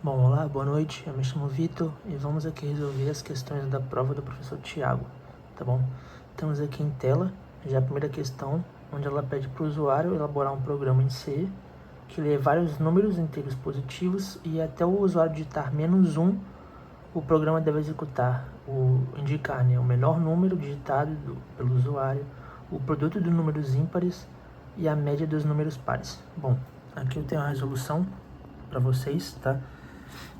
Bom, olá, boa noite, eu me chamo Vitor e vamos aqui resolver as questões da prova do professor Tiago, tá bom? Temos aqui em tela já a primeira questão, onde ela pede para o usuário elaborar um programa em C que lê vários números inteiros positivos e até o usuário digitar -1, o programa deve indicar o menor número digitado pelo usuário, o produto dos números ímpares e a média dos números pares. Bom, aqui eu tenho a resolução para vocês, tá?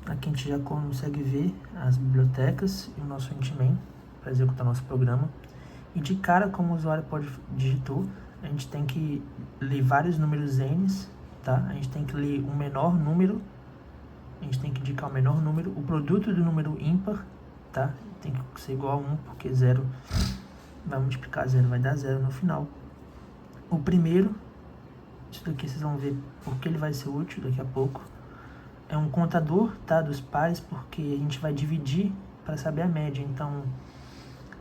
Aqui a gente já consegue ver as bibliotecas e o nosso endman para executar nosso programa. E de cara, como o usuário digitou, a gente tem que ler vários números n, tá? A gente tem que ler o menor número, a gente tem que indicar o menor número, o produto do número ímpar, tá? Tem que ser igual a 1, porque 0 vai multiplicar 0, vai dar 0 no final. O primeiro, isso daqui vocês vão ver porque ele vai ser útil daqui a pouco. É um contador, tá, dos pares, porque a gente vai dividir para saber a média. Então,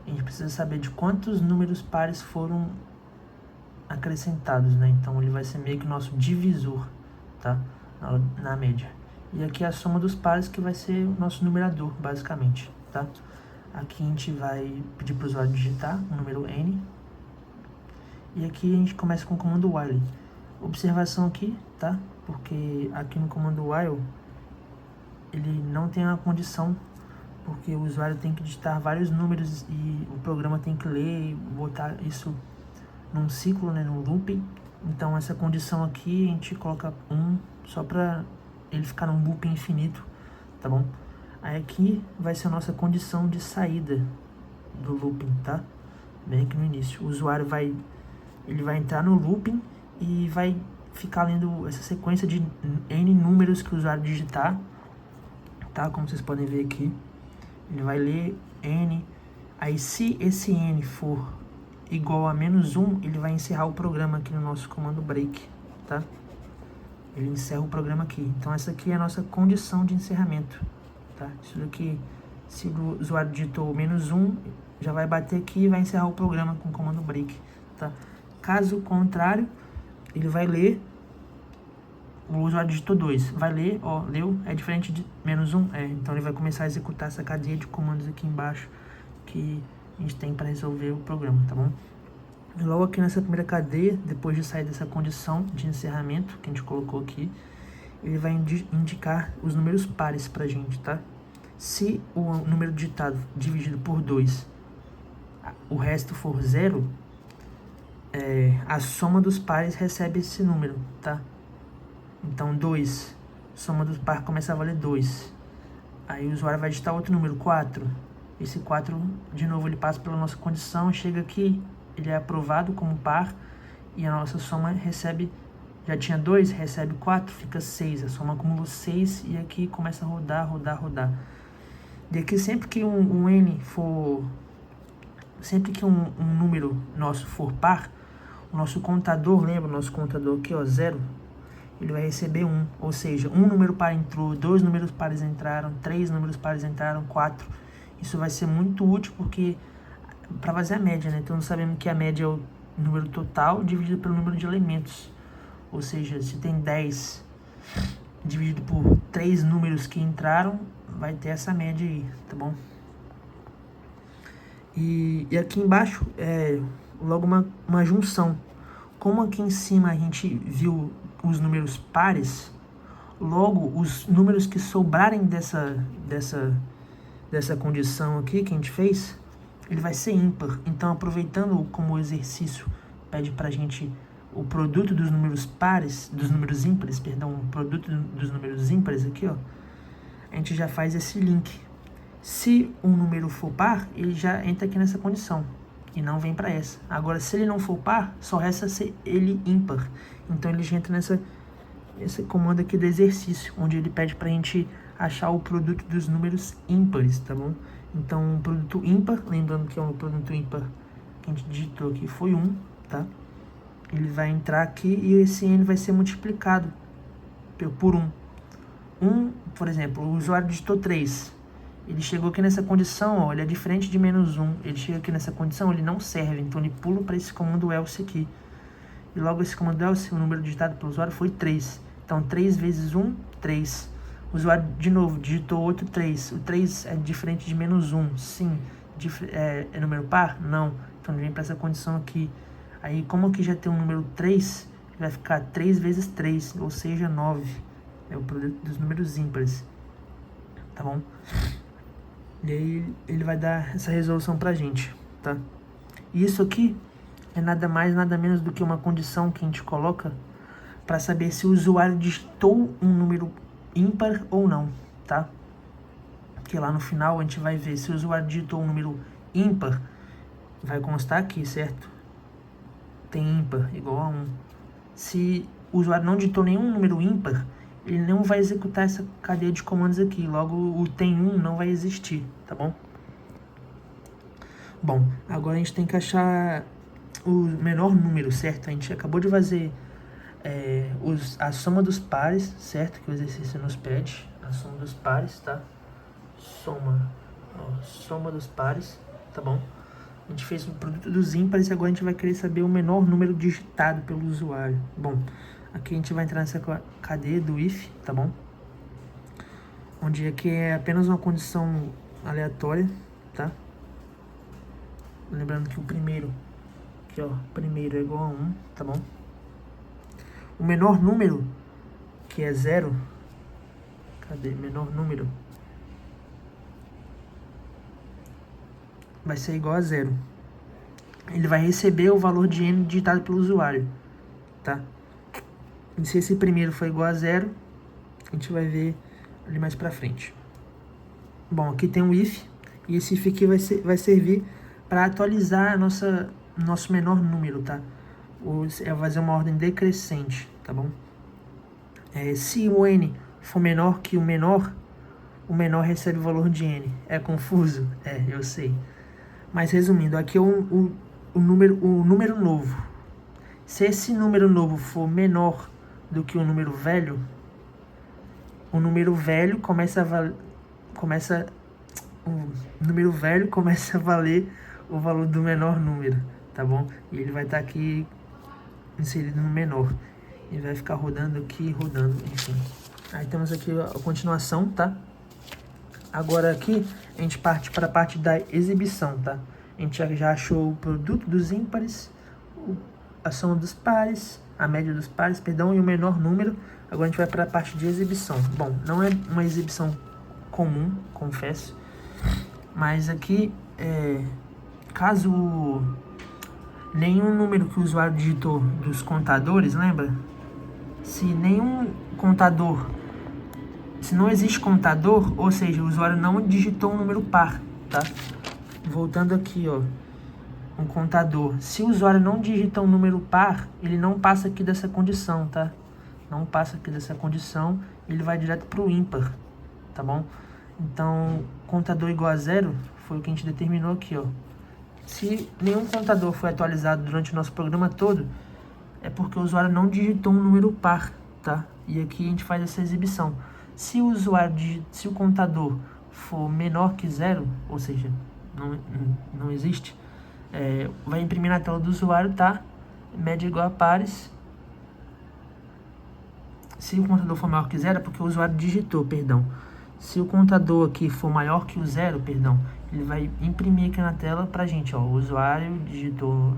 a gente precisa saber de quantos números pares foram acrescentados, né? Então, ele vai ser meio que o nosso divisor, tá, na média. E aqui é a soma dos pares, que vai ser o nosso numerador, basicamente, tá? Aqui a gente vai pedir para o usuário digitar o número n. E aqui a gente começa com o comando while. Observação aqui, tá? Porque aqui no comando while ele não tem uma condição, porque o usuário tem que digitar vários números e o programa tem que ler e botar isso num ciclo, né, num looping. Então essa condição aqui a gente coloca 1 só para ele ficar num looping infinito, tá bom? Aí aqui vai ser a nossa condição de saída do looping, tá? Bem aqui no início. O usuário vai entrar no looping e vai ficar lendo essa sequência de n números que o usuário digitar, tá? Como vocês podem ver aqui, ele vai ler n. Aí se esse n for igual a -1, ele vai encerrar o programa aqui no nosso comando break, tá? Ele encerra o programa aqui. Então essa aqui é a nossa condição de encerramento, tá? Isso daqui, se o usuário digitou -1, já vai bater aqui e vai encerrar o programa com o comando break, tá? Caso contrário, ele vai ler, o usuário digitou 2, vai ler, ó, leu, é diferente de -1, então ele vai começar a executar essa cadeia de comandos aqui embaixo que a gente tem para resolver o programa, tá bom? E logo aqui nessa primeira cadeia, depois de sair dessa condição de encerramento que a gente colocou aqui, ele vai indicar os números pares pra gente, tá? Se o número digitado dividido por 2, o resto for 0, a soma dos pares recebe esse número, tá? Então 2, soma dos pares começa a valer 2. Aí o usuário vai digitar outro número, 4. Esse 4, de novo, ele passa pela nossa condição, chega aqui, ele é aprovado como par, e a nossa soma recebe, já tinha 2, recebe 4, fica 6. A soma acumula 6 e aqui começa a rodar. E aqui sempre que sempre que um número nosso for par, o nosso contador, lembra o nosso contador aqui, ó, 0, ele vai receber 1, ou seja, um número par entrou, 2 números pares entraram, 3 números pares entraram, 4. Isso vai ser muito útil porque para fazer a média, né? Então nós sabemos que a média é o número total dividido pelo número de elementos. Ou seja, se tem 10 dividido por 3 números que entraram, vai ter essa média aí, tá bom? E aqui embaixo é logo uma junção. Como aqui em cima a gente viu os números pares, logo os números que sobrarem dessa condição aqui que a gente fez, ele vai ser ímpar. Então, aproveitando como o exercício pede pra gente o produto dos números pares, dos números ímpares, perdão, o produto dos números ímpares aqui, ó, a gente já faz esse link. Se um número for par, ele já entra aqui nessa condição e não vem para essa. Agora, se ele não for par, só resta ser ele ímpar. Então, ele já entra esse comando aqui do exercício, onde ele pede pra gente achar o produto dos números ímpares, tá bom? Então, o produto ímpar, lembrando que é um produto ímpar que a gente digitou aqui, foi 1, tá? Ele vai entrar aqui e esse n vai ser multiplicado por 1. 1, por exemplo, o usuário digitou 3. Ele chegou aqui nessa condição, ó, ele é diferente de -1. Ele chega aqui nessa condição, ele não serve, então ele pula para esse comando else aqui. E logo esse comando else, o número digitado pelo usuário foi 3. Então, 3 vezes 1, 3. O usuário, de novo, digitou outro 3. O 3 é diferente de menos 1. Sim. É número par? Não. Então ele vem para essa condição aqui. Aí, como aqui já tem um número 3, vai ficar 3 vezes 3, ou seja, 9. É o produto dos números ímpares. Tá bom? E aí ele vai dar essa resolução pra gente, tá? E isso aqui é nada mais, nada menos do que uma condição que a gente coloca para saber se o usuário digitou um número ímpar ou não, tá? Porque lá no final a gente vai ver se o usuário digitou um número ímpar, vai constar aqui, certo? Tem ímpar igual a 1. Se o usuário não digitou nenhum número ímpar, ele não vai executar essa cadeia de comandos aqui. Logo, o tem 1 não vai existir, tá bom? Bom, agora a gente tem que achar o menor número, certo? A gente acabou de fazer a soma dos pares, certo? Que o exercício nos pede. A soma dos pares, tá? Soma dos pares, tá bom? A gente fez o produto dos ímpares e agora a gente vai querer saber o menor número digitado pelo usuário. Bom, aqui a gente vai entrar nessa cadeia do if, tá bom? Onde aqui é apenas uma condição aleatória, tá? Lembrando que o primeiro, aqui ó, primeiro é igual a 1, tá bom? O menor número, que é 0, cadê? Menor número vai ser igual a 0. Ele vai receber o valor de n digitado pelo usuário, tá? E se esse primeiro for igual a 0, a gente vai ver ali mais pra frente. Bom, aqui tem um if, e esse if aqui vai servir para atualizar nosso menor número, tá? Vai fazer uma ordem decrescente, tá bom? Se o n for menor que o menor recebe o valor de n. É confuso? Eu sei. Mas resumindo, aqui é o número novo. Se esse número novo for menor do que o número velho, o número velho começa a valer o valor do menor número, tá bom? E ele vai estar aqui inserido no menor. E vai ficar rodando aqui, rodando, enfim. Aí temos aqui a continuação, tá? Agora aqui a gente parte para a parte da exibição, tá? A gente já achou o produto dos ímpares, a soma dos pares, a média dos pares, perdão, e o menor número. Agora a gente vai para a parte de exibição. Bom, não é uma exibição comum, confesso, mas aqui, caso nenhum número que o usuário digitou dos contadores, lembra? Se não existe contador, ou seja, o usuário não digitou um número par, tá? Voltando aqui, ó, um contador. Se o usuário não digita um número par, ele não passa aqui dessa condição, tá? Não passa aqui dessa condição, ele vai direto para o ímpar, tá bom? Então, contador igual a 0 foi o que a gente determinou aqui, ó. Se nenhum contador foi atualizado durante o nosso programa todo, é porque o usuário não digitou um número par, tá? E aqui a gente faz essa exibição. Se o contador for menor que 0, ou seja, não existe, vai imprimir na tela do usuário, tá? Média igual a pares. Se o contador for maior que 0, é porque o usuário digitou, perdão. Se o contador aqui for maior que o 0, perdão, ele vai imprimir aqui na tela pra gente, ó. O usuário digitou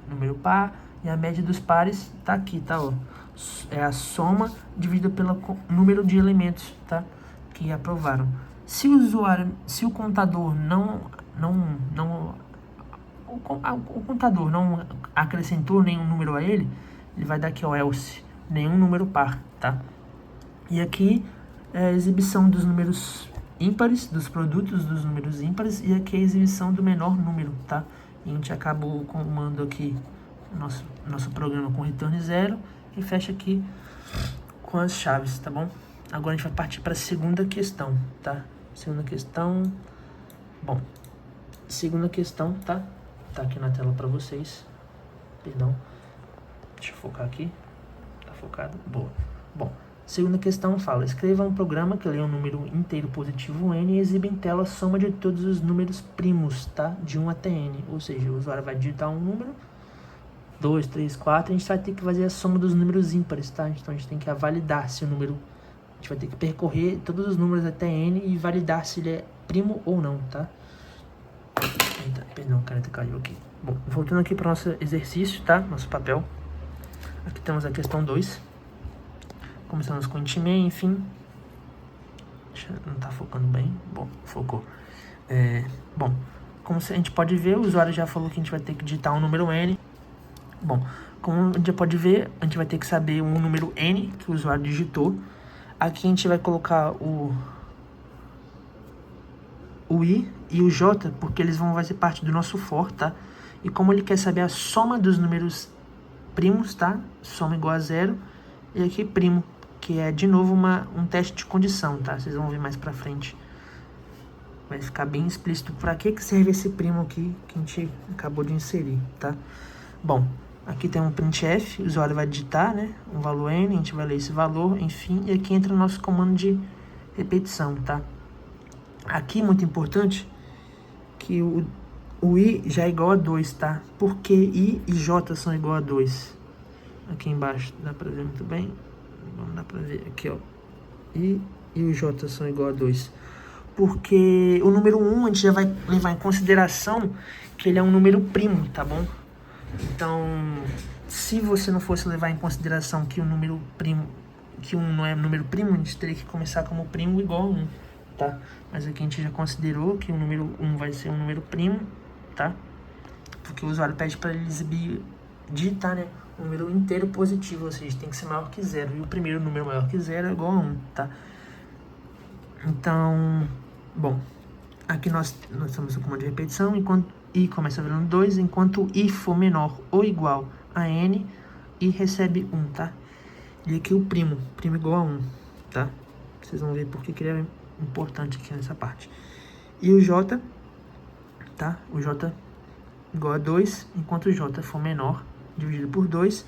número par e a média dos pares tá aqui, tá, ó. É a soma dividida pelo número de elementos, tá? Que aprovaram. Se o contador o contador não acrescentou nenhum número a ele vai dar aqui, ó, else, nenhum número par, tá? E aqui é a exibição dos números ímpares, dos produtos dos números ímpares, e aqui é a exibição do menor número, tá? E a gente acaba o comando aqui, nosso programa com return 0, e fecha aqui com as chaves, tá bom? Agora a gente vai partir para a segunda questão, tá? Segunda questão, bom, segunda questão, tá? Tá aqui na tela para vocês, perdão, deixa eu focar aqui, tá focado? Boa. Bom, segunda questão fala, escreva um programa que lê um número inteiro positivo n e exibe em tela a soma de todos os números primos, tá? De 1 até n, ou seja, o usuário vai digitar um número, 2, 3, 4, a gente vai ter que fazer a soma dos números ímpares, tá? Então a gente tem que validar se o número gente vai ter que percorrer todos os números até n e validar se ele é primo ou não, tá? Eita, perdão, a caneta caiu aqui. Bom, voltando aqui para o nosso exercício, tá? Nosso papel. Aqui temos a questão 2. Começamos com intimei, enfim. Não tá focando bem. Bom, focou. Bom, como a gente pode ver, o usuário já falou que a gente vai ter que digitar um número n. Bom, como a gente já pode ver, a gente vai ter que saber um número n que o usuário digitou. Aqui a gente vai colocar o i e o j, porque eles vão fazer parte do nosso for, tá? E como ele quer saber a soma dos números primos, tá? Soma igual a 0. E aqui primo, que é de novo um teste de condição, tá? Vocês vão ver mais pra frente. Vai ficar bem explícito para que serve esse primo aqui que a gente acabou de inserir, tá? Bom, aqui tem um printf, o usuário vai digitar, né? Um valor n, a gente vai ler esse valor, enfim. E aqui entra o nosso comando de repetição, tá? Aqui, muito importante, que o i já é igual a 2, tá? Porque i e j são igual a 2. Aqui embaixo, dá pra ver muito bem? Não dá pra ver. Aqui, ó. I e o j são igual a 2. Porque o número 1 a gente já vai levar em consideração que ele é um número primo, tá bom? Então, se você não fosse levar em consideração que o número primo, que 1 não é número primo, a gente teria que começar como primo igual a 1, tá? Mas aqui a gente já considerou que o número 1 vai ser um número primo, tá? Porque o usuário pede para ele digitar, né? Um número inteiro positivo, ou seja, tem que ser maior que 0. E o primeiro número maior que 0 é igual a 1, tá? Então, bom, aqui nós estamos no comando de repetição, enquanto i começa virando 2, enquanto i for menor ou igual a n, i recebe 1, tá? E aqui o primo igual a 1, tá? Vocês vão ver porque que ele é importante aqui nessa parte. E o j, tá? O j igual a 2, enquanto o j for menor, dividido por 2,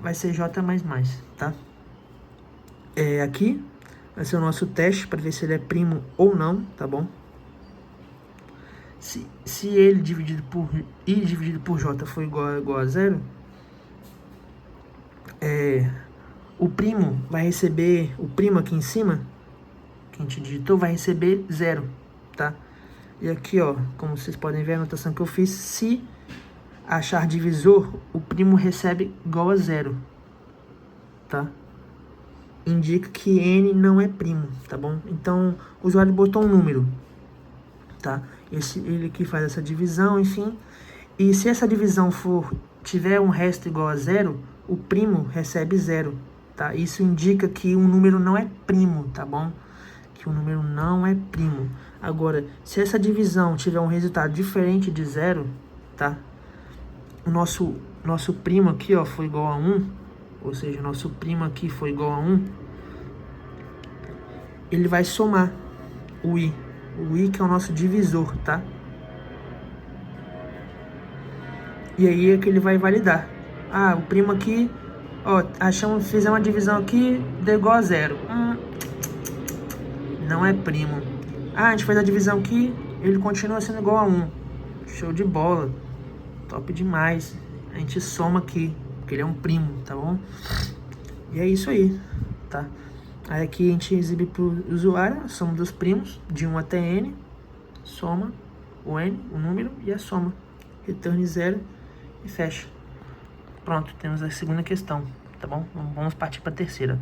vai ser j mais mais, tá? Aqui vai ser o nosso teste para ver se ele é primo ou não, tá bom? Se ele dividido por i dividido por j for igual a 0, o primo vai receber, o primo aqui em cima, que a gente digitou, vai receber 0, tá? E aqui, ó, como vocês podem ver a anotação que eu fiz, se achar divisor, o primo recebe igual a 0, tá? Indica que n não é primo, tá bom? Então, o usuário botou um número, tá? Ele aqui faz essa divisão, enfim. E se essa divisão tiver um resto igual a 0, o primo recebe 0, tá? Isso indica que um número não é primo, tá bom? Que o número não é primo. Agora, se essa divisão tiver um resultado diferente de 0, tá? O nosso primo aqui, ó, foi igual a 1, ou seja, o nosso primo aqui foi igual a 1, ele vai somar o i que é o nosso divisor, tá? E aí é que ele vai validar. Ah, o primo aqui, ó, fizemos uma divisão aqui, deu igual a 0. Não é primo. Ah, a gente fez a divisão aqui, ele continua sendo igual a 1. Show de bola. Top demais. A gente soma aqui, porque ele é um primo, tá bom? E é isso aí, tá? Aí aqui a gente exibe para o usuário a soma dos primos, de 1 até n, soma o n, o número, e a soma. Return 0 e fecha. Pronto, temos a segunda questão, tá bom? Vamos partir para a terceira.